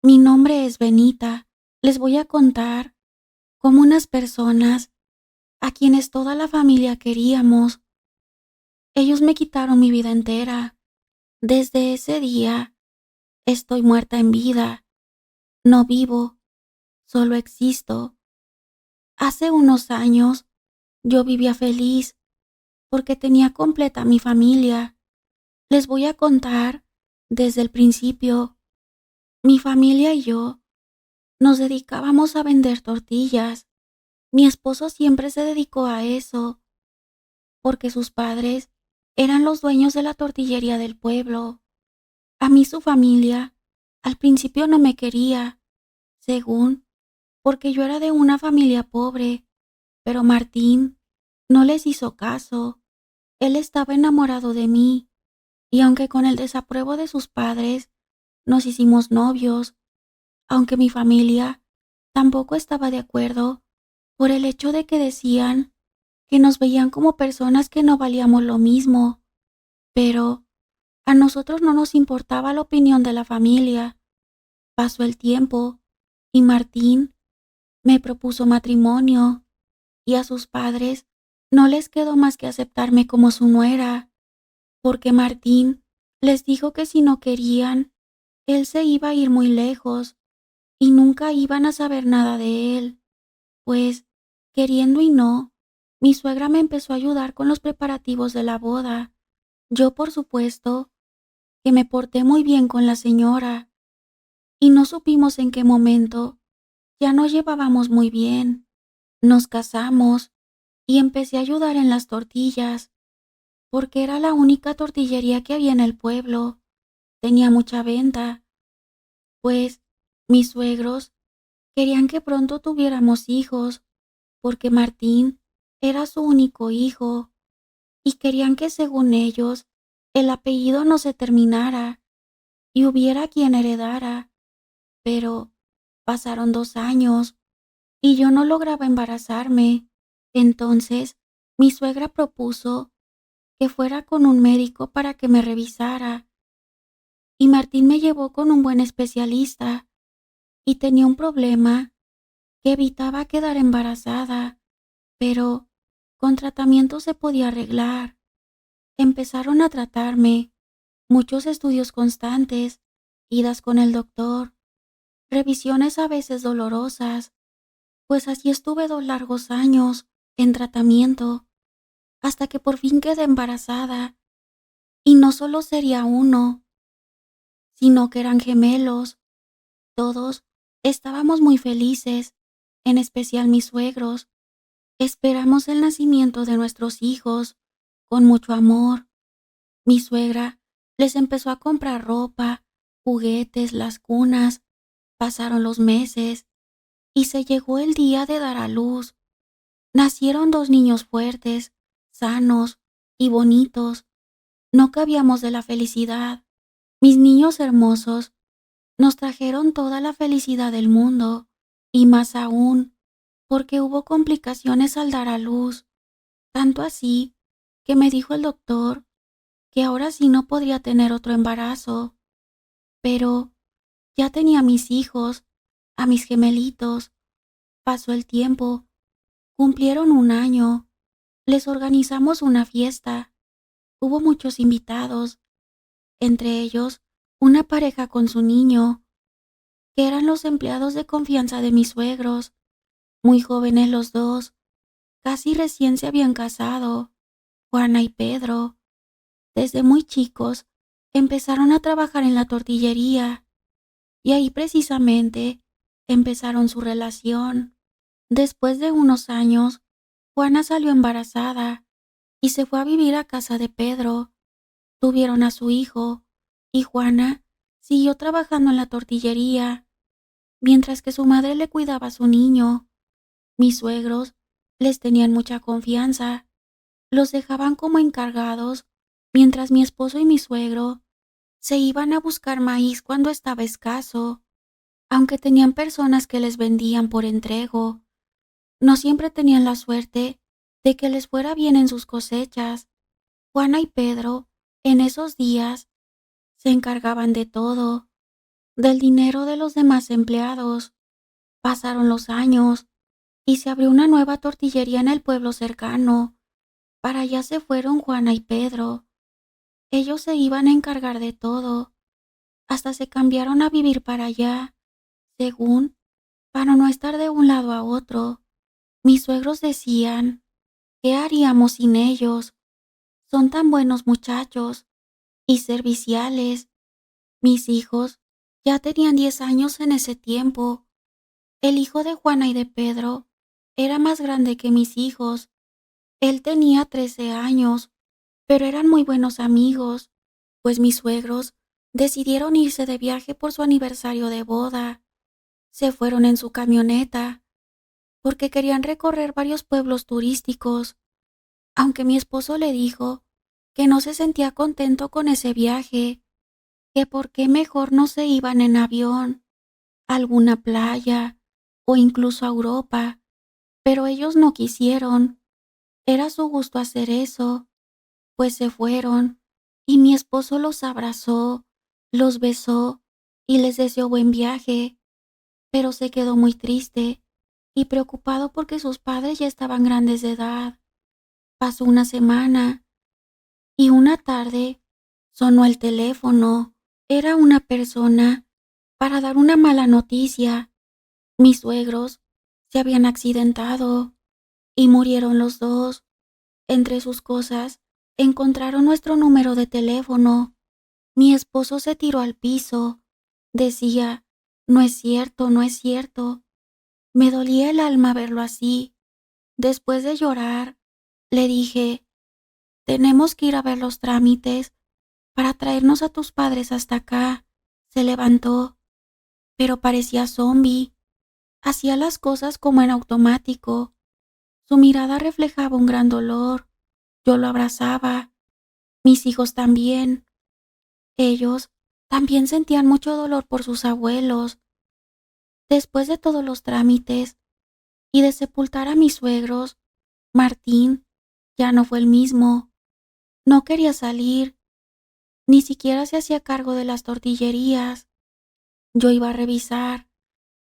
Mi nombre es Benita. Les voy a contar cómo unas personas a quienes toda la familia queríamos, ellos me quitaron mi vida entera. Desde ese día estoy muerta en vida. No vivo, solo existo. Hace unos años yo vivía feliz porque tenía completa mi familia. Les voy a contar desde el principio. Mi familia y yo nos dedicábamos a vender tortillas. Mi esposo siempre se dedicó a eso, porque sus padres eran los dueños de la tortillería del pueblo. A mí su familia al principio no me quería, según porque yo era de una familia pobre, pero Martín no les hizo caso. Él estaba enamorado de mí, y aunque con el desapruebo de sus padres nos hicimos novios, aunque mi familia tampoco estaba de acuerdo por el hecho de que decían que nos veían como personas que no valíamos lo mismo, pero a nosotros no nos importaba la opinión de la familia. Pasó el tiempo y Martín me propuso matrimonio y a sus padres no les quedó más que aceptarme como su nuera, porque Martín les dijo que si no querían, él se iba a ir muy lejos y nunca iban a saber nada de él. Pues, queriendo y no, mi suegra me empezó a ayudar con los preparativos de la boda. Yo, por supuesto, que me porté muy bien con la señora, y no supimos en qué momento ya nos llevábamos muy bien. Nos casamos y empecé a ayudar en las tortillas, porque era la única tortillería que había en el pueblo. Tenía mucha venta, pues mis suegros querían que pronto tuviéramos hijos, porque Martín era su único hijo, y querían que según ellos el apellido no se terminara y hubiera quien heredara. Pero pasaron 2 años y yo no lograba embarazarme. Entonces mi suegra propuso que fuera con un médico para que me revisara, y Martín me llevó con un buen especialista, y tenía un problema que evitaba quedar embarazada, pero con tratamiento se podía arreglar. Empezaron a tratarme, muchos estudios constantes, idas con el doctor, revisiones a veces dolorosas, pues así estuve 2 largos años en tratamiento, hasta que por fin quedé embarazada, y no solo sería uno, sino que eran gemelos. Todos estábamos muy felices, en especial mis suegros. Esperamos el nacimiento de nuestros hijos con mucho amor. Mi suegra les empezó a comprar ropa, juguetes, las cunas. Pasaron los meses y se llegó el día de dar a luz. Nacieron 2 niños fuertes, sanos y bonitos. No cabíamos de la felicidad. Mis niños hermosos nos trajeron toda la felicidad del mundo, y más aún, porque hubo complicaciones al dar a luz, tanto así que me dijo el doctor que ahora sí no podría tener otro embarazo. Pero ya tenía a mis hijos, a mis gemelitos. Pasó el tiempo, cumplieron 1 año, les organizamos una fiesta, hubo muchos invitados, entre ellos una pareja con su niño, que eran los empleados de confianza de mis suegros, muy jóvenes los dos, casi recién se habían casado, Juana y Pedro. Desde muy chicos empezaron a trabajar en la tortillería, y ahí precisamente empezaron su relación. Después de unos años, Juana salió embarazada y se fue a vivir a casa de Pedro. Tuvieron a su hijo, y Juana siguió trabajando en la tortillería, mientras que su madre le cuidaba a su niño. Mis suegros les tenían mucha confianza, los dejaban como encargados, mientras mi esposo y mi suegro se iban a buscar maíz cuando estaba escaso, aunque tenían personas que les vendían por entrego. No siempre tenían la suerte de que les fuera bien en sus cosechas. Juana y Pedro, en esos días, se encargaban de todo. del dinero de los demás empleados. Pasaron los años y se abrió una nueva tortillería en el pueblo cercano. Para allá se fueron Juana y Pedro. Ellos se iban a encargar de todo. Hasta se cambiaron a vivir para allá, según, para no estar de un lado a otro. Mis suegros decían, ¿qué haríamos sin ellos? Son tan buenos muchachos y serviciales. Mis hijos ya tenían 10 años en ese tiempo. El hijo de Juana y de Pedro era más grande que mis hijos. Él tenía 13 años, pero eran muy buenos amigos, pues mis suegros decidieron irse de viaje por su aniversario de boda. Se fueron en su camioneta, porque querían recorrer varios pueblos turísticos, aunque mi esposo le dijo que no se sentía contento con ese viaje, que por qué mejor no se iban en avión, a alguna playa o incluso a Europa, pero ellos no quisieron. Era su gusto hacer eso, pues se fueron, y mi esposo los abrazó, los besó y les deseó buen viaje, pero se quedó muy triste y preocupado porque sus padres ya estaban grandes de edad. Pasó una semana y una tarde sonó el teléfono. Era una persona para dar una mala noticia. Mis suegros se habían accidentado y murieron los dos. Entre sus cosas encontraron nuestro número de teléfono. Mi esposo se tiró al piso. Decía, no es cierto, no es cierto. Me dolía el alma verlo así. Después de llorar, le dije, tenemos que ir a ver los trámites para traernos a tus padres hasta acá. Se levantó, pero parecía zombi. Hacía las cosas como en automático. Su mirada reflejaba un gran dolor. Yo lo abrazaba. Mis hijos también. Ellos también sentían mucho dolor por sus abuelos. Después de todos los trámites y de sepultar a mis suegros, Martín ya no fue el mismo. No quería salir, ni siquiera se hacía cargo de las tortillerías. Yo iba a revisar,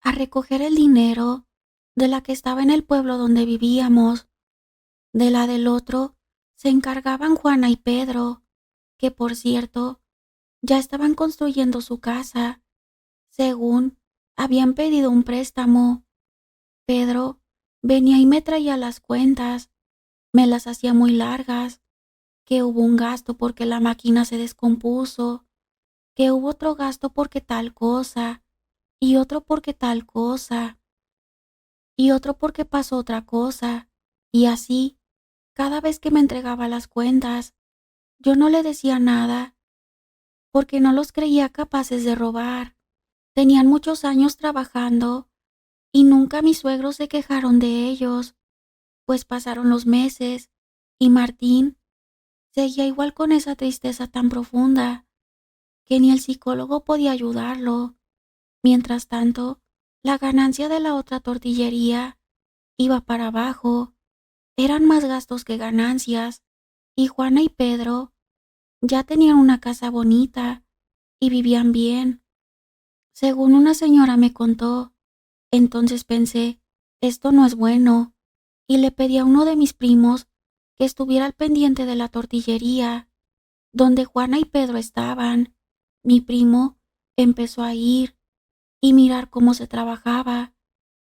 a recoger el dinero de la que estaba en el pueblo donde vivíamos. De la del otro se encargaban Juana y Pedro, que por cierto, ya estaban construyendo su casa. Según, habían pedido un préstamo. Pedro venía y me traía las cuentas, me las hacía muy largas, que hubo un gasto porque la máquina se descompuso, que hubo otro gasto porque tal cosa, y otro porque tal cosa, y otro porque pasó otra cosa, y así, cada vez que me entregaba las cuentas, yo no le decía nada, porque no los creía capaces de robar. Tenían muchos años trabajando y nunca mis suegros se quejaron de ellos, pues pasaron los meses y Martín seguía igual con esa tristeza tan profunda que ni el psicólogo podía ayudarlo. Mientras tanto, la ganancia de la otra tortillería iba para abajo. Eran más gastos que ganancias, y Juana y Pedro ya tenían una casa bonita y vivían bien, según una señora me contó. Entonces pensé, esto no es bueno, y le pedí a uno de mis primos que estuviera al pendiente de la tortillería, donde Juana y Pedro estaban. Mi primo empezó a ir y mirar cómo se trabajaba,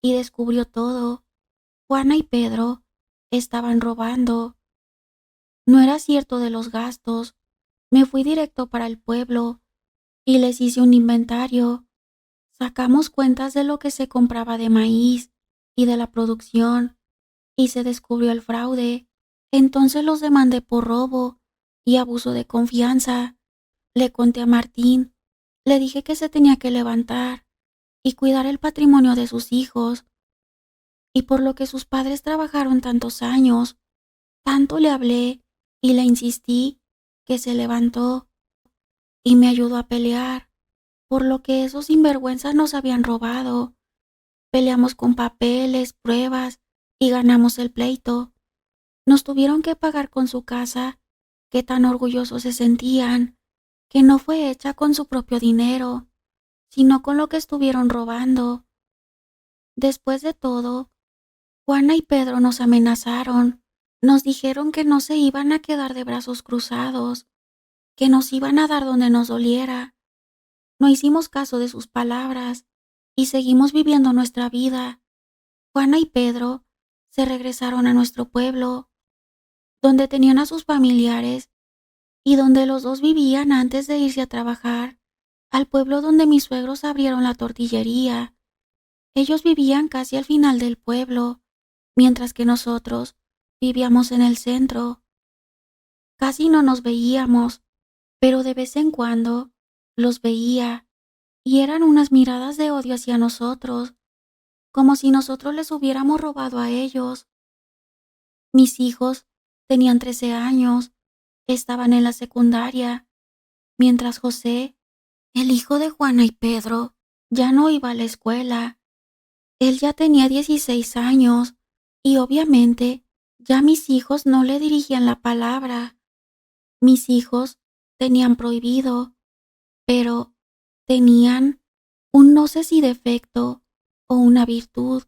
y descubrió todo. Juana y Pedro estaban robando. No era cierto de los gastos. Me fui directo para el pueblo y les hice un inventario. Sacamos cuentas de lo que se compraba de maíz y de la producción, y se descubrió el fraude. Entonces los demandé por robo y abuso de confianza. Le conté a Martín, le dije que se tenía que levantar y cuidar el patrimonio de sus hijos, y por lo que sus padres trabajaron tantos años. Tanto le hablé y le insistí que se levantó y me ayudó a pelear, por lo que esos sinvergüenzas nos habían robado. Peleamos con papeles, pruebas y ganamos el pleito. Nos tuvieron que pagar con su casa, que tan orgullosos se sentían, que no fue hecha con su propio dinero. sino con lo que estuvieron robando. Después de todo, Juana y Pedro nos amenazaron. Nos dijeron que no se iban a quedar de brazos cruzados, que nos iban a dar donde nos doliera. No hicimos caso de sus palabras y seguimos viviendo nuestra vida. Juana y Pedro se regresaron a nuestro pueblo, donde tenían a sus familiares y donde los dos vivían antes de irse a trabajar, al pueblo donde mis suegros abrieron la tortillería. Ellos vivían casi al final del pueblo, mientras que nosotros vivíamos en el centro. Casi no nos veíamos, pero de vez en cuando los veía y eran unas miradas de odio hacia nosotros, como si nosotros les hubiéramos robado a ellos. Mis hijos tenían 13 años, estaban en la secundaria, mientras José, el hijo de Juana y Pedro, ya no iba a la escuela. Él ya tenía 16 años y obviamente ya mis hijos no le dirigían la palabra. Mis hijos tenían prohibido, pero tenían un no sé si defecto o una virtud,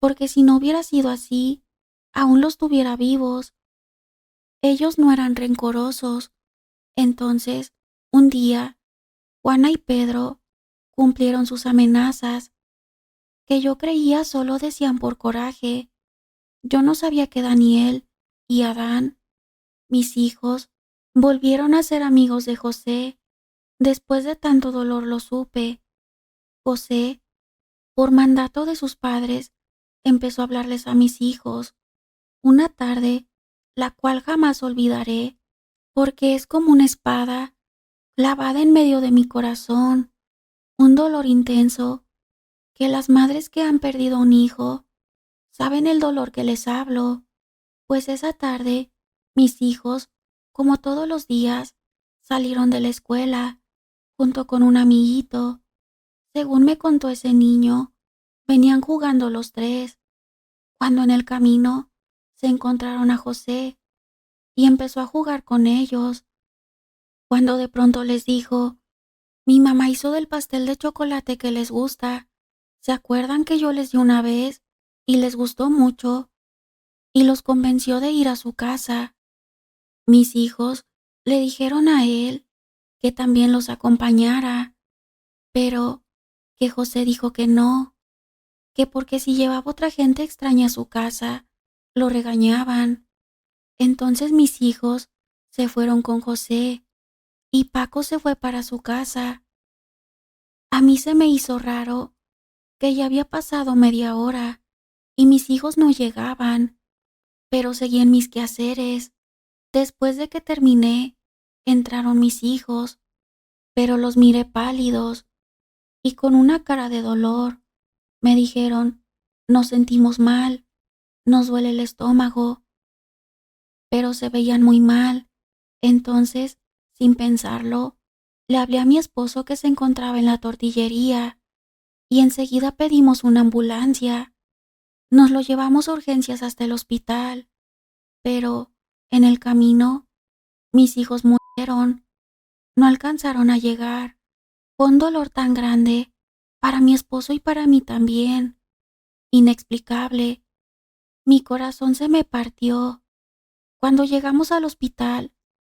porque si no hubiera sido así, aún los tuviera vivos. Ellos no eran rencorosos. Entonces, un día, Juana y Pedro cumplieron sus amenazas, que yo creía solo decían por coraje. Yo no sabía que Daniel y Adán, mis hijos, volvieron a ser amigos de José. Después de tanto dolor lo supe. José, por mandato de sus padres, empezó a hablarles a mis hijos. Una tarde, la cual jamás olvidaré, porque es como una espada clavada en medio de mi corazón, un dolor intenso, que las madres que han perdido un hijo saben el dolor que les hablo, pues esa tarde mis hijos, como todos los días, salieron de la escuela junto con un amiguito. Según me contó ese niño, venían jugando los tres, cuando en el camino se encontraron a José y empezó a jugar con ellos, cuando de pronto les dijo: mi mamá hizo del pastel de chocolate que les gusta. ¿Se acuerdan que yo les di una vez y les gustó mucho? Y los convenció de ir a su casa. Mis hijos le dijeron a él que también los acompañara, pero que José dijo que no, que porque si llevaba otra gente extraña a su casa, lo regañaban. Entonces mis hijos se fueron con José y Paco se fue para su casa. A mí se me hizo raro que ya había pasado media hora y mis hijos no llegaban, pero seguí en mis quehaceres. Después de que terminé, entraron mis hijos, pero los miré pálidos y con una cara de dolor. Me dijeron: nos sentimos mal, nos duele el estómago, pero se veían muy mal. Entonces, sin pensarlo, le hablé a mi esposo que se encontraba en la tortillería y enseguida pedimos una ambulancia. Nos lo llevamos a urgencias hasta el hospital, pero en el camino mis hijos murieron, no alcanzaron a llegar. Fue un dolor tan grande para mi esposo y para mí también, inexplicable. Mi corazón se me partió. Cuando llegamos al hospital,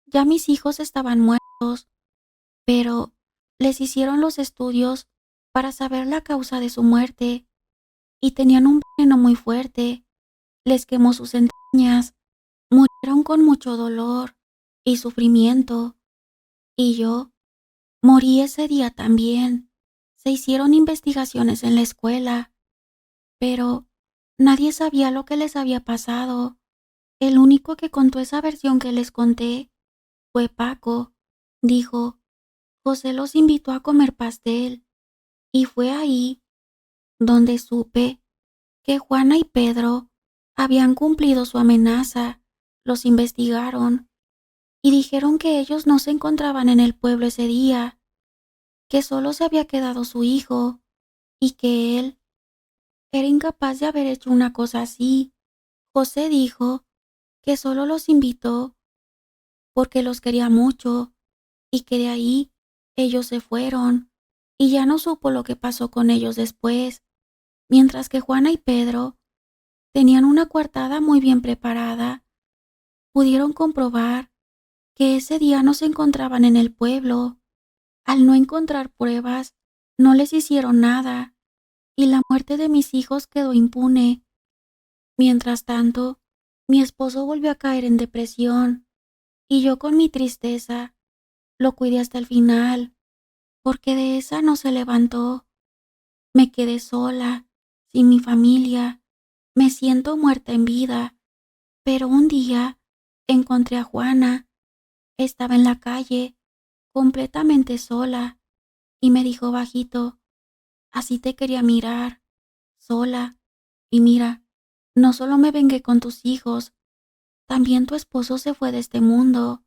ya mis hijos estaban muertos, pero les hicieron los estudios para saber la causa de su muerte y tenían un veneno muy fuerte. Les quemó sus entrañas, murieron con mucho dolor y sufrimiento, y yo morí ese día también. Se hicieron investigaciones en la escuela, pero nadie sabía lo que les había pasado. El único que contó esa versión que les conté fue Paco. Dijo: José los invitó a comer pastel, y fue ahí donde supe que Juana y Pedro habían cumplido su amenaza. Los investigaron y dijeron que ellos no se encontraban en el pueblo ese día, que solo se había quedado su hijo y que él era incapaz de haber hecho una cosa así. José dijo que solo los invitó porque los quería mucho y que de ahí ellos se fueron y ya no supo lo que pasó con ellos después, mientras que Juana y Pedro tenían una coartada muy bien preparada. Pudieron comprobar que ese día no se encontraban en el pueblo. Al no encontrar pruebas, no les hicieron nada, y la muerte de mis hijos quedó impune. Mientras tanto, mi esposo volvió a caer en depresión, y yo con mi tristeza lo cuidé hasta el final, porque de esa no se levantó. Me quedé sola, sin mi familia. Me siento muerta en vida, pero un día encontré a Juana. Estaba en la calle, completamente sola, y me dijo bajito: así te quería mirar, sola. Y mira, no solo me vengué con tus hijos, también tu esposo se fue de este mundo,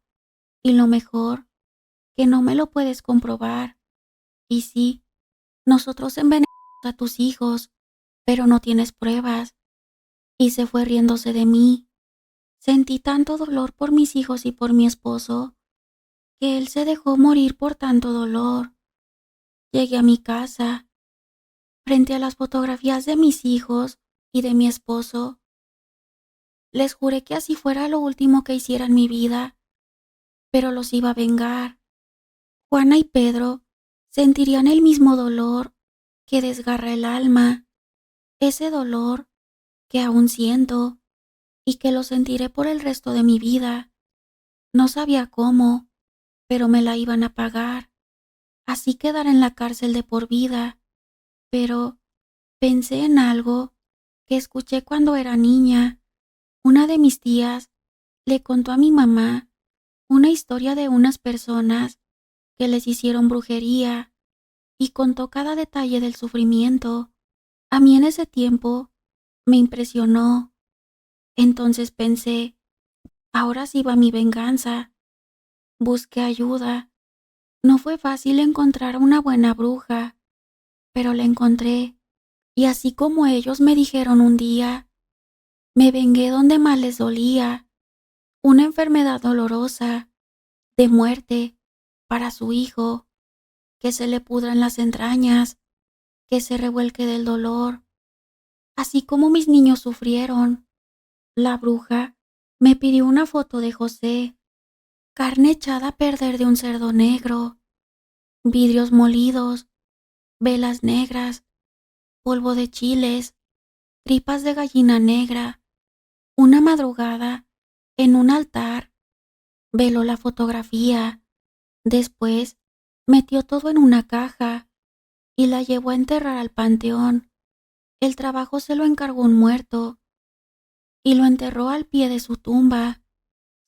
y lo mejor, que no me lo puedes comprobar. Y sí, nosotros envenenamos a tus hijos, pero no tienes pruebas. Y se fue riéndose de mí. Sentí tanto dolor por mis hijos y por mi esposo, que él se dejó morir por tanto dolor. Llegué a mi casa, frente a las fotografías de mis hijos y de mi esposo. Les juré que así fuera lo último que hiciera en mi vida, pero los iba a vengar. Juana y Pedro sentirían el mismo dolor que desgarra el alma, ese dolor que aún siento y que lo sentiré por el resto de mi vida. No sabía cómo, pero me la iban a pagar. Así quedar en la cárcel de por vida. Pero pensé en algo que escuché cuando era niña. Una de mis tías le contó a mi mamá una historia de unas personas que les hicieron brujería, y contó cada detalle del sufrimiento. A mí en ese tiempo me impresionó. Entonces pensé, ahora sí va mi venganza. Busqué ayuda. No fue fácil encontrar a una buena bruja, pero la encontré. Y así como ellos me dijeron un día, me vengué donde más les dolía, una enfermedad dolorosa, de muerte, para su hijo, que se le pudran las entrañas, que se revuelque del dolor. Así como mis niños sufrieron, la bruja me pidió una foto de José, carne echada a perder de un cerdo negro, vidrios molidos, velas negras, polvo de chiles, tripas de gallina negra. Una madrugada, en un altar, veló la fotografía. Después, metió todo en una caja y la llevó a enterrar al panteón. El trabajo se lo encargó un muerto y lo enterró al pie de su tumba.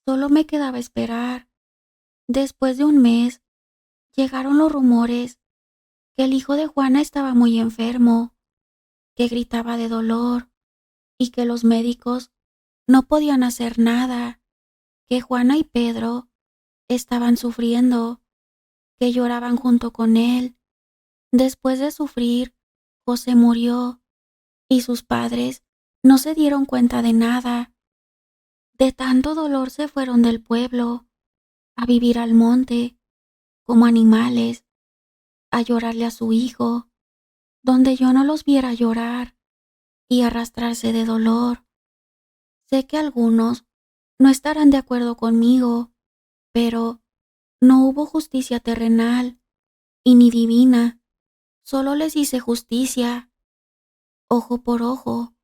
Solo me quedaba esperar. Después de un mes, llegaron los rumores que el hijo de Juana estaba muy enfermo, que gritaba de dolor y que los médicos no podían hacer nada, que Juana y Pedro estaban sufriendo, que lloraban junto con él. Después de sufrir, José murió y sus padres no se dieron cuenta de nada. De tanto dolor se fueron del pueblo a vivir al monte como animales, a llorarle a su hijo, donde yo no los viera llorar y arrastrarse de dolor. Sé que algunos no estarán de acuerdo conmigo, pero no hubo justicia terrenal y ni divina. Solo les hice justicia, ojo por ojo,